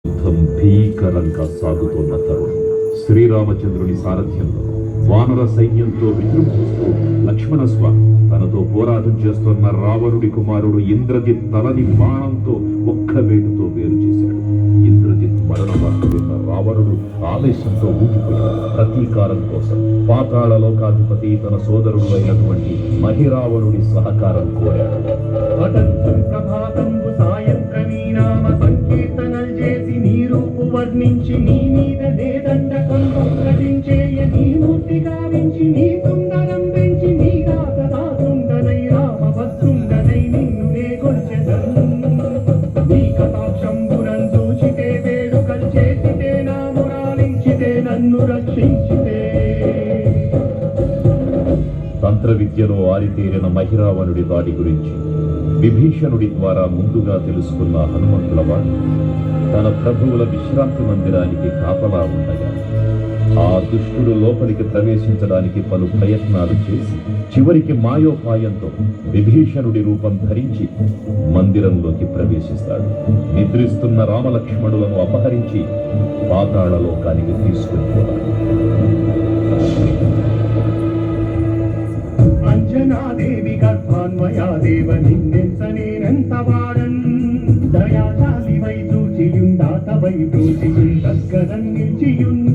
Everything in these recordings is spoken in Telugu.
యుద్ధం భీకరంగా సాగుతోన్న తరుణం శ్రీరామచంద్రుని సారథ్యంలో వానర సైన్యంతో విజృంభిస్తూ లక్ష్మణస్వామి తనతో పోరాటం చేస్తున్న రావణుడి కుమారుడు ఇంద్రజిత్ తలని బాణంతో ఒక్క వేటుతో వేరు చేశాడు. ఇంద్రజిత్ మరణ వార్త విన్న రావణుడు ఆవేశంతో ఊగిపోయాడు. ప్రతీకారం కోసం పాతాళ లోకాధిపతి తన సోదరుడు అయినటువంటి మహిరావణుడి సహకారం కోరాడు. వర్ణించి నీ మీద దేదండకం ప్రకటించేయ నీ మూర్తి గావించి నీ సుందరం పెంచి నీ రాతదాసుండనై రామభద్రుండనై నిన్నునే కొల్చెదను. నీ కటాక్షంబునం చూచితే వేడుకల్ చేసితే నా మురాలించితే నన్ను రక్షించితే. తంత్ర విద్యలో ఆరితేరిన మహిరావణుడి దాడి గురించి విభీషణుడి ద్వారా ముందుగా తెలుసుకున్న హనుమంతుల వాడు తన ప్రభువుల విశ్రాంతి మందిరానికి కాపలా ఉండగా ఆ దుష్టుడు లోపలికి ప్రవేశించడానికి పలు ప్రయత్నాలు చేసి చివరికి మాయోపాయంతో విభీషణుడి రూపం ధరించి మందిరంలోకి ప్రవేశిస్తాడు. నిద్రిస్తున్న రామలక్ష్మణులను అపహరించి పాతాళ లోకానికి తీసుకుని పోతాడు. అంజనాదేవి గర్భాన్వయాదేవ నిన్నెంత వాడన్ దయాశాలి వై చూచియుందాతవై దోచియుందస్కరన్ నిలిచియున్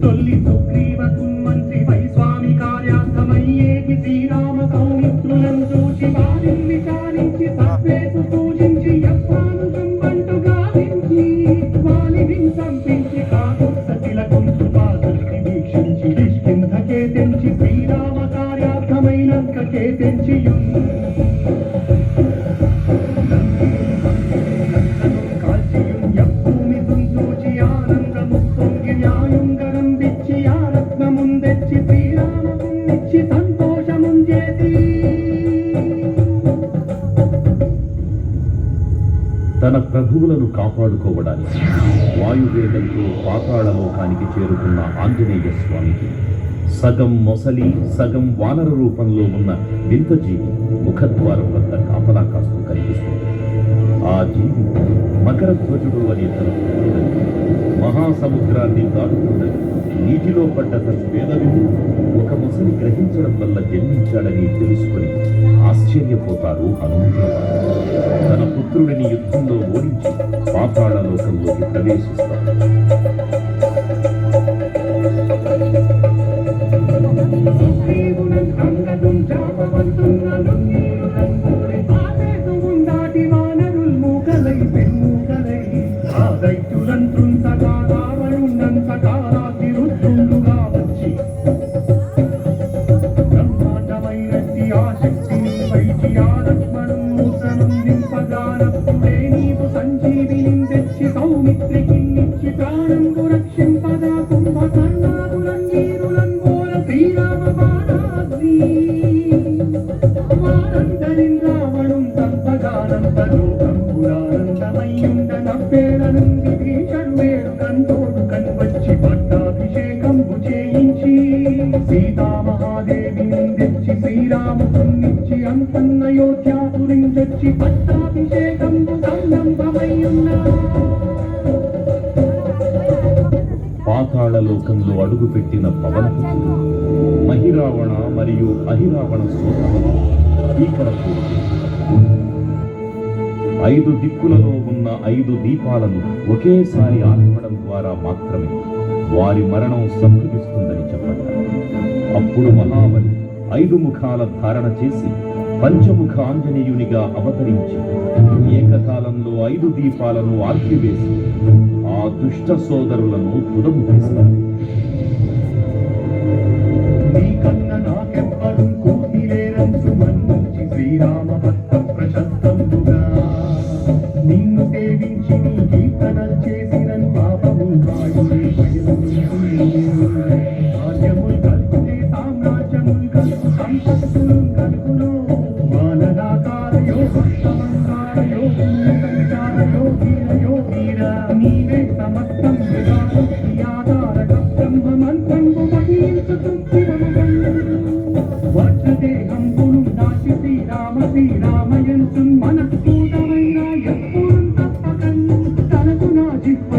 తొల్లి సుగ్రీవకున్ మంత్రి వై స్వామి కార్యార్థమయ్యేకి శ్రీరామ సౌమిత్రులను చూచి వారిని విచారించి సత్వేసు పూజించి యప్పాను సంబంటు గావించి వాలిని సంపించి కాకుత్స తిలకుంసు పాదృష్టి వీక్షించి కిష్కింధకే తెంచి శ్రీరామ కార్యార్థమైనంకకే తెంచియున్ తన ప్రభువులను కాపాడుకోవడానికి వాయువేగంతో పాతాళ లోకానికి చేరుకున్న ఆంజనేయ స్వామికి సగం మొసలి సగం వానర రూపంలో ఉన్న వింత జీవి ముఖద్వారం వద్ద కాపలా కాస్తూ కనిపిస్తుంది. ఆ జీవి మకర ధ్వజుడు అనే తన మహాసముద్రాన్ని దాటుతుండగా నీటిలో పడ్డ తన వేదవిధుడు ఒక మొసలి గ్రహించడం వల్ల జన్మించాడని తెలుసుకుని ఆశ్చర్యపోతారు హనుమంతుల వారు. తన పుత్రుడిని యుద్ధంలో ఓడించి పాతాళ లోకంలోకి ప్రవేశిస్తాడు. పాతాళ లోకంలో అడుగుపెట్టిన పవనపుత్రులు మహిరావణ మరియు అహిరావణ సోదరులు భీకరపూర్తి 5 దిక్కులలో ఉన్న 5 దీపాలను ఒకేసారి ఆర్పడం ద్వారా మాత్రమే వారి మరణం సంభవిస్తుందని చెప్పబడ్డారు. అప్పుడు మహాబలి 5 ముఖాల ధారణ చేసి పంచముఖ ఆంజనేయునిగా అవతరించి ఏకకాలంలో 5 దీపాలను ఆర్పివేసి ఆ దుష్ట సోదరులను తుదముఖిస్తారు. శ్రీరామ భక్త ప్రశస్తంబుగా నిన్ను సేవించి నీ కీర్తనలు చేసిన పాపము రాజ్యములు కలుగుతే సామ్రాజ్యములు కలుగు సంపత్తులు కలుగును మానదాకార యోగీర నీవే సమస్తం ఆధారక బ్రహ్మ మంత్రంబు మహించుతు వజ్రదేహం దాచి శ్రీరామయంతు మనస్ఫూటమైన ఎప్పుడు తప్పకన్ తనకు నా జిహ్వ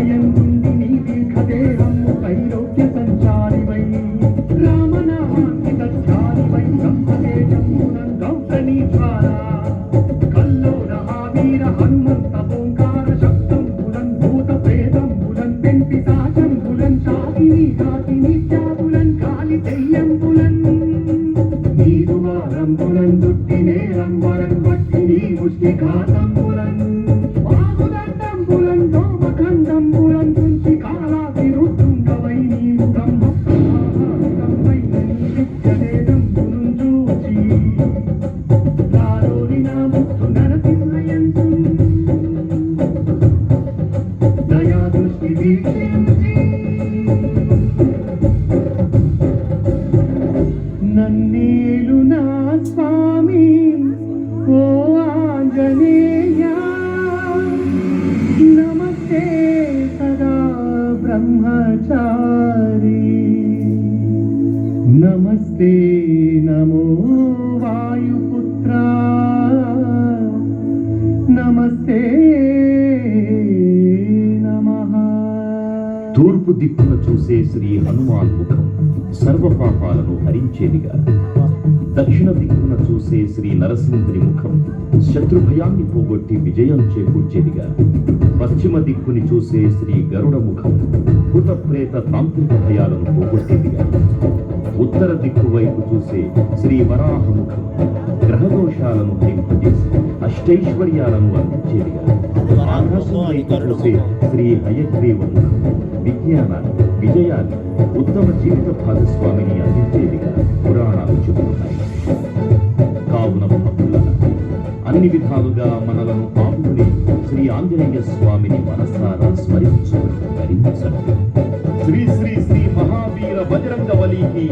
వీక్షించి నన్నేలు నా స్వామి ఓ ఆంజనేయ నమస్తే సదా బ్రహ్మచారి నమస్తే నమో వాయుపుత్ర నమస్తే నమః. తూర్పు దిక్కున చూసే శ్రీ హనుమాన్ ముఖం సర్వ పాపాలను హరించేదిగా, దక్షిణ దిక్కున చూసే శ్రీ నరసింహుని ముఖం శత్రు భయాన్ని పోగొట్టి విజయం చేకూర్చేదిగా, పశ్చిమ దిక్కుని చూసే శ్రీ గరుడ ముఖం భూత ప్రేత తాంత్రిక భయాలను పోగొట్టేదిగా, ఉత్తర దిక్కు వైపు చూసే శ్రీ వరాహ ముఖం గ్రహదోషాలను హరింపజేసి అష్టైశ్వర్యాలను అందించేదిగా, ఆకాశం వైపు చూసే శ్రీ హయగ్రీవ ముఖం విజ్ఞానాన్ని, విజయాన్ని, ఉత్తమ జీవిత భాగస్వామిని అందించేదిగా పురాణాలు చెబుతున్నాయి. కావున భక్తులారా, అన్ని విధాలుగా మనలను ఆపుకుని శ్రీ ఆంజనేయ స్వామిని మనసారా స్మరించుకుని ధరించండి. శ్రీ శ్రీ శ్రీ మహావీర బజరంగ బలికి